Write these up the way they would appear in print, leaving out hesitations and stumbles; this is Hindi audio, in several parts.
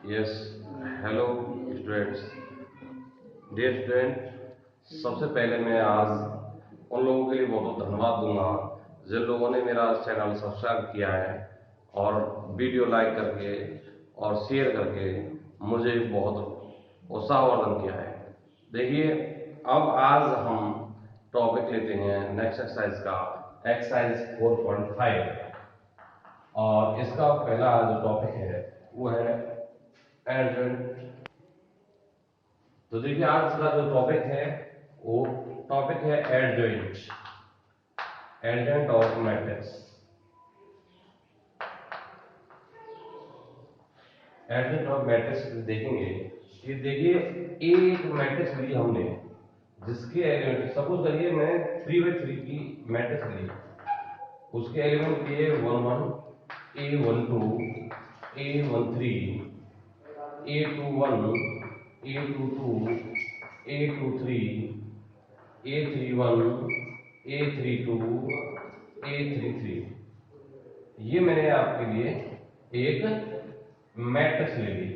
Yes. Hello students. Dear student, सबसे पहले मैं आज उन लोगों के लिए बहुत बहुत धन्यवाद दूंगा जिन लोगों ने मेरा चैनल सब्सक्राइब किया है और वीडियो लाइक करके और शेयर करके मुझे बहुत उत्साहवर्धन किया है। देखिए, अब आज हम टॉपिक लेते हैं नेक्स्ट एक्सरसाइज का, एक्सरसाइज 4.5। और इसका पहला जो टॉपिक है वो है एडजॉइंट। तो देखिए, आज का जो टॉपिक है वो टॉपिक है adjoint, adjoint of matrix. Adjoint of matrix देखेंगे कि देखिए, एक मैट्रिक्स ली हमने जिसके एलिमेंट, सपोज करिए मैं 3/3 की मैट्रिक्स ली, उसके एलिमेंट किए 1 1, A12, A13, A21, A22, A23, A31, A32, A33। ये मैंने आपके लिए एक मैट्रिक्स ले ली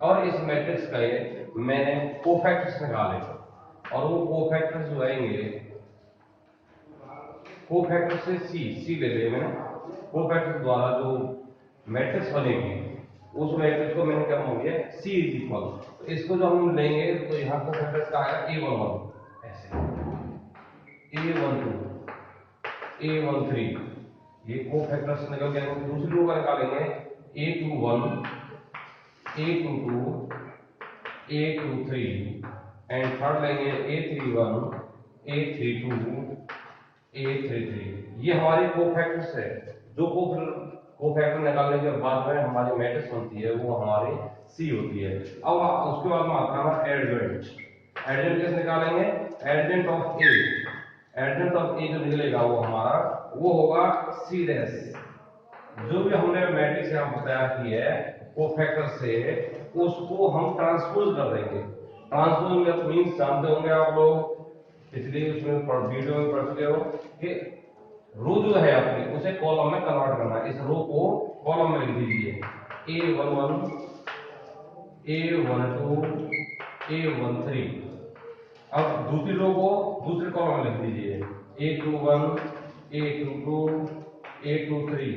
और इस मैट्रिक्स का ये मैंने कोफैक्टर्स निकाले और वो कोफैक्टर्स जो आएंगे, कोफैक्टर से सी ले लिया मैंने। कोफैक्टर द्वारा जो मैट्रिक्स बनेगी उस मैट्रिक्स को मैंने क्या मान लिया, सी इज इक्वल। तो इसको जो हम लेंगे तो यहाँ कोफैक्टर्स का आएगा A11, ऐसे A12, A13, ये कोफैक्टर्स निकल गए। दूसरी रो का निकालेंगे A21, A22, A23 and third लेंगे A31, A32, A33। ये हमारे कोफैक्टर्स है। जो कोफैक्टर निकालने के बाद में हमारी मैट्रिक्स बनती है वो हमारी सी होती है। अब उसके बाद में आता है एडजॉइंट। एडजॉइंट कैसे निकालेंगे? Adjoint of A, adjoint of A जो निकलेगा वो हमारा वो होगा सी डैश। जो भी हमने मैट्रिक्स यहाँ तैयार की है कोफैक्टर से, उसको हम ट्रांसपोज कर देंगे। ट्रांसपोज मीन्स जानते होंगे आप लोग, पिछले उसमें वीडियो में पढ़ चुके हो कि रो जो है अपनी उसे कॉलम में कन्वर्ट करना है। इस रो को कॉलम में लिख दीजिए A11, A12, A13। अब दूसरी रो को दूसरे कॉलम में लिख दीजिए A21, A22, A23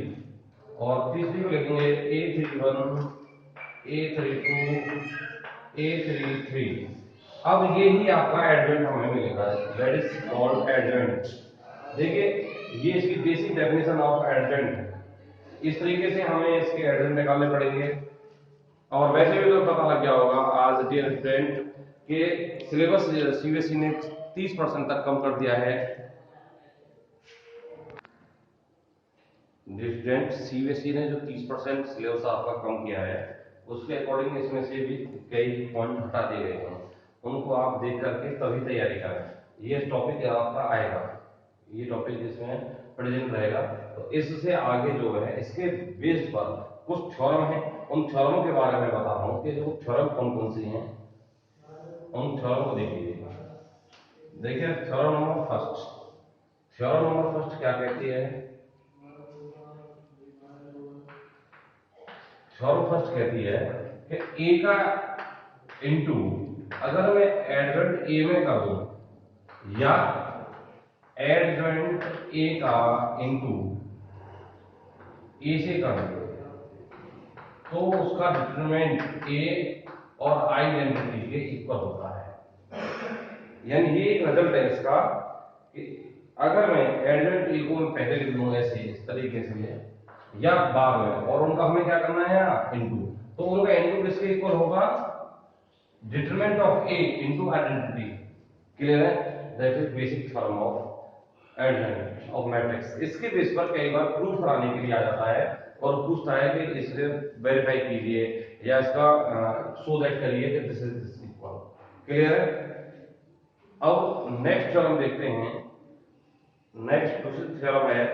और तीसरी को लिखेंगे A31, A32, A33। अब ये ही आपका एडजॉइंट हमें मिलेगा, दैट इज कॉल्ड एडजॉइंट। देखिए, ये इसकी बेसिक डेफिनेशन ऑफ एडजॉइंट है। इस तरीके से हमें इसके एडजॉइंट निकालने पड़ेंगे। और वैसे भी तो पता लग गया होगा आज डियर स्टूडेंट कि सिलेबस सीबीएसई ने 30% तक कम कर दिया है। स्टूडेंट, सीबीएसई ने जो 30% सिलेबस आपका कम किया है उसके अकॉर्डिंग इसमें से भी कई पॉइंट हटा दिए गए हैं। उनको आप देख करके तभी तैयारी करें। ये टॉपिक आपका आएगा, ये टॉपिक इसमें प्रेजेंट रहेगा। तो इससे आगे जो है इसके बेस पर कुछ थ्योरम है, उन थ्योरमों के बारे में बता रहा हूँ कि वो थ्योरम कौन कौन सी हैं। उन थ्योरम को देखिए। देखिए, theorem number first, theorem number first क्या कहती है? थ्योरम फर्स्ट कहती है कि ए का इनटू, अगर मैं एडजॉइंट ए में कर दूं या एडजॉइंट ए का इनटू ए से कर दूं तो उसका डिटरमिनेंट ए और आइडेंटिटी के इक्वल होता है। यानी ये एक रिजल्ट है इसका कि अगर मैं एडजॉइंट ए को पहले लिख दूं ऐसे इस तरीके से या बाद में, और उनका हमें क्या करना है इनटू, तो उनका इनटू किसके इक्वल होगा? Determinant of A into identity. Clear है? That is basic theorem of adjoint of matrix. इसके बेस पर कई बार प्रूफ कराने के लिए आ जाता है और पूछता है कि इसे वेरीफाई कीजिए या इसका शो दैट करिए कि दिस इज इक्वल। क्लियर है? अब नेक्स्ट थ्योरम देखते हैं। नेक्स्ट दूसरी थ्योरम है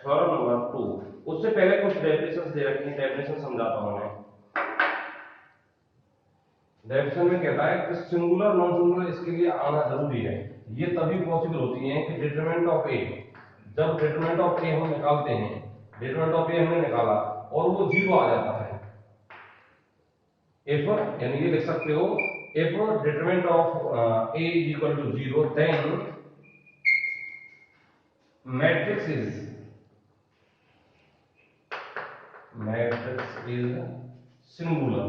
थ्योरम नंबर 2। उससे पहले कुछ डेफिनेशंस दे रखी हैं, डेफिनेशन समझाता हूं मैं। डेफिनेशन में कहता है कि सिंगुलर नॉन सिंगुलर इसके लिए आना जरूरी है। ये तभी पॉसिबल होती है कि डिटरमिनेंट ऑफ ए, जब डिटरमिनेंट ऑफ ए हम निकालते हैं, डिटरमिनेंट ऑफ ए हमने निकाला और वो जीरो आ जाता है, इफ यानी ये लिख सकते हो, if determinant of A is equal to 0 then matrix is singular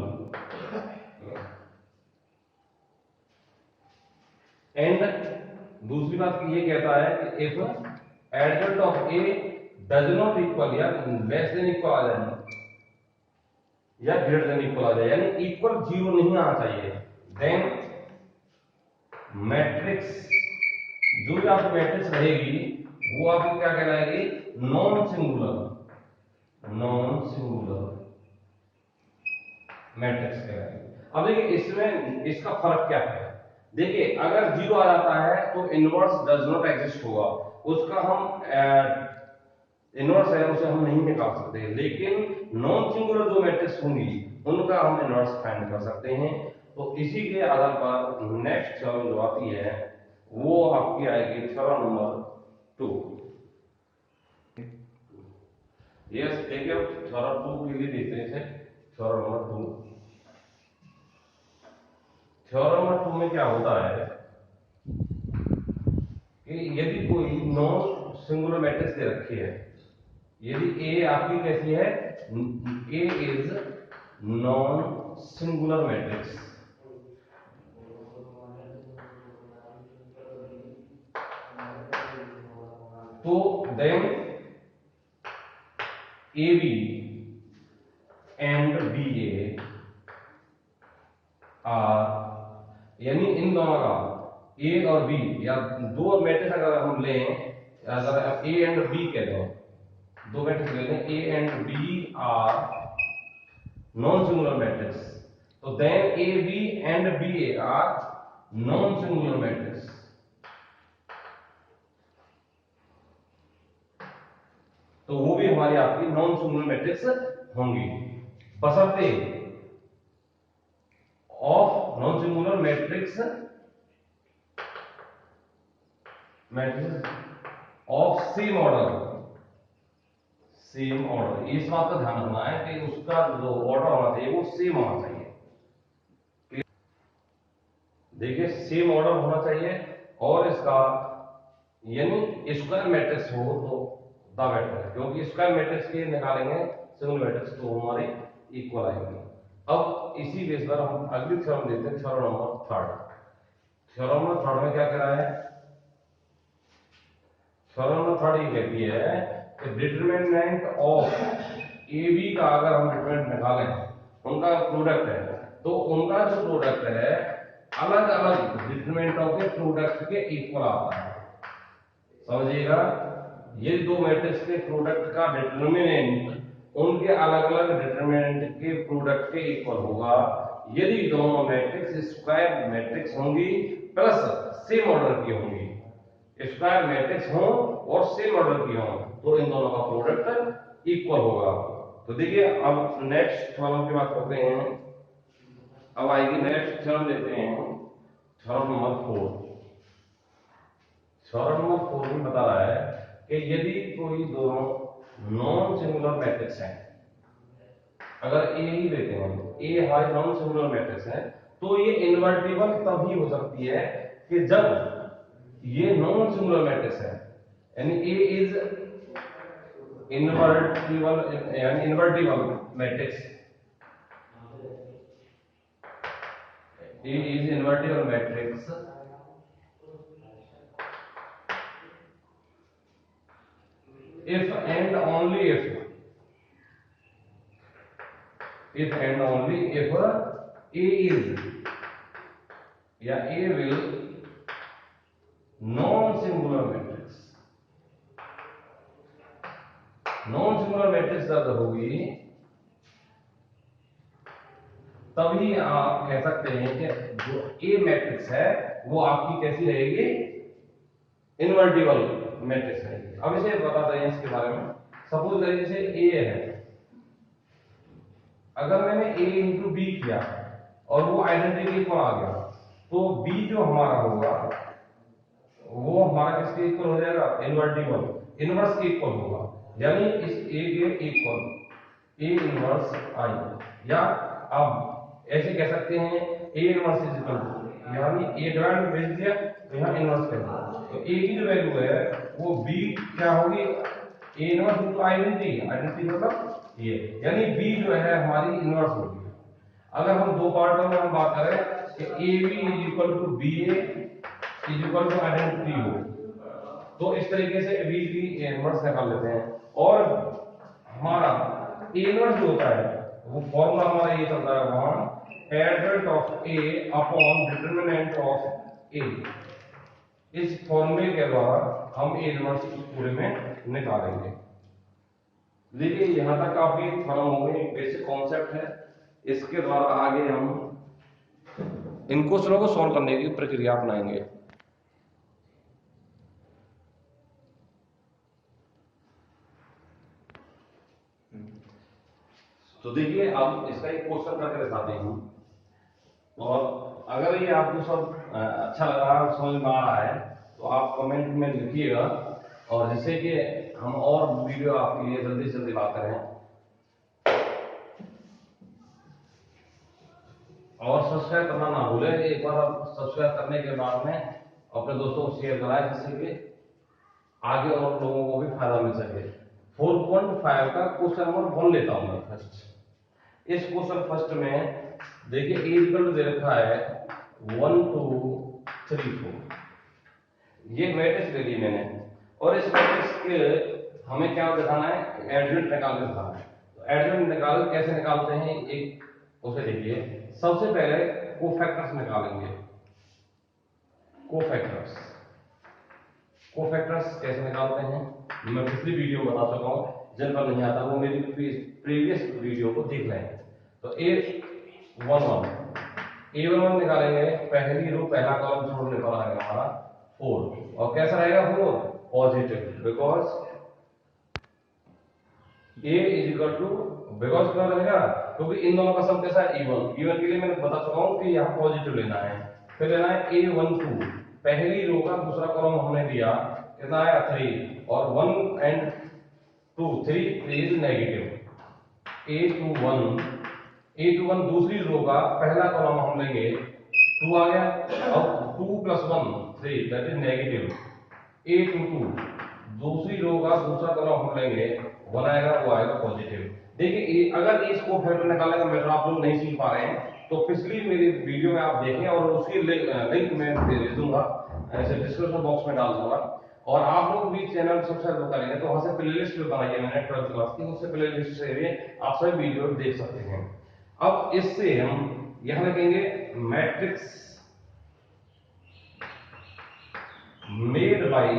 and दूसरी बात ये कहता है कि if adjoint of A does not equal या लेस देन इक्वल आ जाए या ग्रेटर देन इक्वल आ जाए, यानी इक्वल 0 नहीं आना चाहिए, देन मैट्रिक्स जो भी आपकी मैट्रिक्स रहेगी वो आपकी क्या कहलाएगी, नॉन सिंगुलर मैट्रिक्स कहलाएगी। अब देखिए इसमें इसका फर्क क्या है, देखिए अगर 0 आ जाता है तो इनवर्स डज नॉट एग्जिस्ट होगा, उसका हम इनवर्स है उसे हम नहीं निकाल सकते, लेकिन नॉन सिंगुलर जो मैट्रिक्स होंगी उनका हम इनवर्स फाइंड कर सकते हैं। तो इसी के आधार पर नेक्स्ट थ्योरम जो आती है वो आपकी आएगी थ्योरम नंबर 2। यस देखिए थ्योरम 2 के लिए देखते हैं थ्योरम नंबर 2। थ्योरम नंबर 2 में क्या होता है कि यदि कोई नॉन सिंगुलर मैट्रिक्स दे रखी है, यदि ए आपकी कैसी है, A is non singular matrix, तो then A B and B A are, यानी इन दोनों का ए और बी या दो मैट्रिक्स अगर हम लें, अगर ए एंड बी कह दो, दो मैट्रिक्स ले लें A and B are non singular matrix, तो then A B and B A are non singular matrix. तो वो भी हमारी आपकी नॉन सिंगुलर मैट्रिक्स होंगी, बशर्ते of non singular matrix of same order, इस बात का ध्यान रखना है कि उसका जो ऑर्डर होना चाहिए वो सेम होना चाहिए। देखिए सेम ऑर्डर होना चाहिए और इसका यानी स्क्वायर मैट्रिक्स हो तो द बेटर है, क्योंकि स्क्वायर मैट्रिक्स के निकालेंगे सिंगल मैट्रिक्स तो हमारे इक्वल आएंगे। अब इसी बेस पर हम अगली थ्योरम देखते हैं, थ्योरम नंबर 3। थ्योरम नंबर 3 में क्या कह रहा है, थ्योरम नंबर 3 ये कहती है कि डिटरमिनेंट ऑफ ए बी का अगर हम डिटरमिनेंट निकालें, उनका प्रोडक्ट है, तो उनका जो प्रोडक्ट है अलग अलग डिटरमिनेंटों के प्रोडक्ट के इक्वल आता है। समझिएगा, ये दो मैट्रिक्स के प्रोडक्ट का डिटरमिनेंट उनके अलग अलग डिटरमिनेंट के प्रोडक्ट के इक्वल होगा यदि दोनों मैट्रिक्स स्क्वायर मैट्रिक्स होंगी प्लस सेम ऑर्डर की होंगी। स्क्वायर मैट्रिक्स हो और सेम ऑर्डर की हो तो इन दोनों का प्रोडक्ट इक्वल होगा। तो देखिए अब नेक्स्ट थ्योरम की बात करते हैं, अब आएगी नेक्स्ट थ्योरम लेते हैं, थ्योरम नंबर 4। थ्योरम नंबर 4 में बता रहा है कि यदि कोई दोनों नॉन सिंगुलर मैट्रिक्स हैं, अगर ए ही लेते हैं तो ए हाई नॉन सिंगुलर मैट्रिक्स है, तो ये इन्वर्टिबल तभी हो सकती है कि जब ये नॉन सिंगुलर मैट्रिक्स है, यानी ए इज इन्वर्टिबल, यानी invertible matrix, A is invertible matrix if and only if and only if A is या A will non singular matrix, non singular matrix जब होगी तभी आप कह सकते हैं कि जो A मैट्रिक्स है वो आपकी कैसी रहेगी, इन्वर्टिबल मैट्रिक्स रहेगी। अब इसे बताते हैं इसके बारे में। सपोज करिए जैसे A है, अगर मैंने A इंटू बी किया और वो आइडेंटिटी इक्वल आ गया, तो B जो हमारा होगा वो हमारा किसके इक्वल हो जाएगा, इन्वर्टिबल, इनवर्स के इक्वल होगा, यानी इस A के इक्वल A इनवर्स आई। या अब ऐसे कह सकते हैं A inverse is equal to, यानी ए डिवाइड में भेज दिया तो यहाँ इनवर्स कर दिया, तो ए की जो वैल्यू है वो बी क्या होगी, A inverse into identity, identity मतलब ये, यानी बी जो है हमारी इनवर्स होगी। अगर हम दो पार्टों में हम बात करें कि A B is equal to B A is equal to identity हो, तो इस तरीके से बी की इनवर्स निकाल लेते हैं। और हमारा ए इनवर्स जो होता है वो फॉर्मूला हमारा ये चलता है वहां, adjoint of A upon determinant of A. इस फॉर्मूले के द्वारा हम ए इनवर्स पूरे में निकालेंगे। देखिए यहां तक काफी थोड़ा हो गई, बेसिक कॉन्सेप्ट है, इसके द्वारा आगे हम इन क्वेश्चनों को सॉल्व करने की प्रक्रिया अपनाएंगे। तो देखिए अब इसका एक क्वेश्चन करके दिखाते हैं, और अगर ये आपको सब अच्छा लग रहा है, समझ में आ रहा है, तो आप कमेंट में लिखिएगा, और जिससे कि हम और वीडियो आपके लिए जल्दी से जल्दी ला करें। और सब्सक्राइब करना ना भूलें, एक बार आप सब्सक्राइब करने के बाद में अपने दोस्तों को शेयर कराएं, जिससे कि आगे और लोगों को भी फायदा मिल सके। 4.5 का क्वेश्चन नंबर 1 लेता हूं मैं फर्स्ट। इस क्वेश्चन फर्स्ट में देखिए ए इक्वल टू दे रखा है 1 2 3 4, ये मैट्रिक्स ले ली मैंने, और इस मैट्रिक्स के हमें क्या दिखाना है, एडजॉइंट निकाल के दिखाना है। तो एडजॉइंट निकाल कैसे निकालते हैं, एक उसे देखिए। सबसे पहले कोफैक्टर्स निकालेंगे, कोफैक्टर्स, कोफैक्टर्स कैसे निकालते हैं मैं पिछली वीडियो में बता चुका हूं, जिन पर नहीं आता वो मेरी प्रीवियस वीडियो को देख लें। तो A11 निकालेंगे, पहली रो पहला कॉलम छोड़ने पर आएगा हमारा 4, और कैसा रहेगा 4 positive, because A is equal to, because क्या रहेगा, क्योंकि इन दोनों का सम कैसा है इवन, इवन के लिए मैंने बता चुका हूं कि यहाँ पॉजिटिव लेना है। फिर लेना है A12, पहली रो का दूसरा कॉलम हमने दिया कितना है 3, और 1 एंड 2 3 इज नेगेटिव। A21 दूसरी रो का पहला कॉलम हम लेंगे 2 आ गया, अब 2 + 1 3 दैट इज नेगेटिव। A22 दूसरी रो का दूसरा कॉलम हम लेंगे 1 आएगा, वो आएगा पॉजिटिव। देखिए अगर इसको फैक्टर निकालने का मेथड आप लोग नहीं सीख पा रहे हैं तो पिछली मेरी वीडियो में आप देखें, और उसकी लिंक मैं दे दूंगा, ऐसे डिस्क्रिप्शन बॉक्स में डाल दूंगा। और आप लोग भी चैनल सब्सक्राइब करेंगे तो वहां से प्लेलिस्ट भी बनाई है मैंने 12th क्लास की, उससे प्लेलिस्ट से भी आप सभी वीडियो देख सकते हैं। अब इससे हम यहां लिखेंगे मैट्रिक्स मेड बाय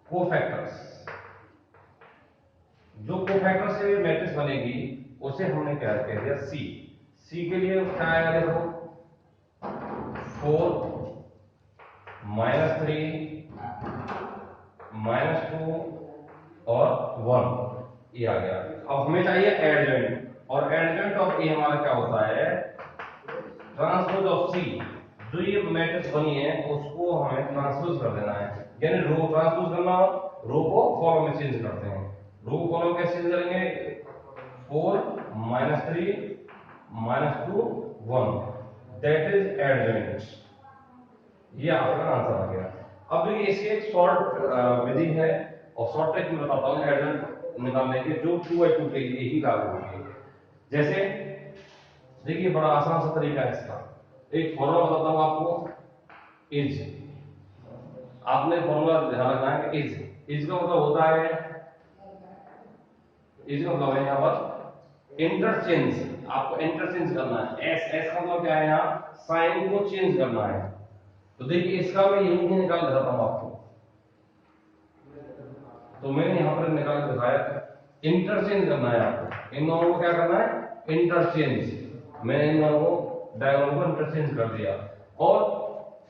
कोफैक्टर्स। जो कोफैक्टर से मैट्रिक्स बनेगी उसे हमने क्या कह दिया सी। सी के लिए क्या आएगा देखो 4 -3 -2 और 1, ये आ गया। अब हमें चाहिए एडजॉइंट, और एडजॉइंट ऑफ ए हमारा क्या होता है, ट्रांसपोज ऑफ सी। जो ये मैट्रिक्स बनी है उसको हमें ट्रांसपोज कर देना है, यानी रो ट्रांसपोज करना, रो को कॉलम में चेंज करते हैं। रो कॉलम कैसे चेंज करेंगे, 4 -3 -2 1, दैट इज एडजॉइंट। ये आपका आंसर आ गया। अब देखिए इसकी एक शॉर्ट विधि है, और शॉर्ट ट्रिक में बताता हूं एडजॉइंट निकालने की, जो 2/2 के लिए ही लागू होगी। जैसे देखिए बड़ा आसान सा तरीका है इसका, एक फॉर्मूला बताता हूं आपको, इज। आपने फॉर्मूला ध्यान रखना है कि इज का मतलब होता है, इज का मतलब है यहाँ पर इंटरचेंज, आपको इंटरचेंज करना है। एस का मतलब क्या है, यहाँ साइन को चेंज करना है। तो देखिए इसका मैं यही निकाल देता हूं आपको, तो मैंने यहां पर निकाल के दिखाया, इंटरचेंज करना है आपको, इन दोनों को क्या करना है इंटरचेंज। मैंने इन दोनों को डायगोनल को इंटरचेंज कर दिया, और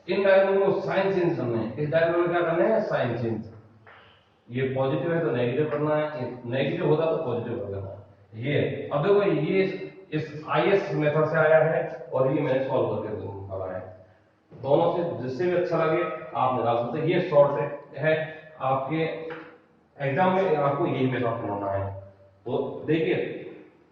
इन डायगोनल को साइन चेंज करना है। इस डायगोनल में क्या करना है साइन चेंज, ये पॉजिटिव है तो नेगेटिव करना है, नेगेटिव होता तो पॉजिटिव कर देना है। ये अब देखो ये इस आईएस मेथड से आया है, और ये मैंने सॉल्व करके निकाला है। दोनों से जिससे भी अच्छा लगे आप निकाल सकते हैं। ये शॉर्ट है, आपके एग्जाम में आपको यही मेथड अपनाना है। तो देखिए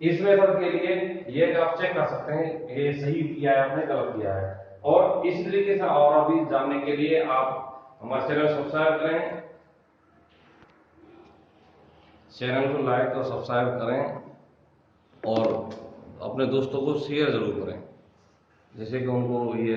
इस मेथड के लिए ये आप चेक कर सकते हैं ये सही किया है आपने गलत किया है। और इस तरीके से और अभी जानने के लिए आप हमारे चैनल सब्सक्राइब करें, चैनल को लाइक और सब्सक्राइब करें और अपने दोस्तों को शेयर जरूर करें, जैसे कि उनको ये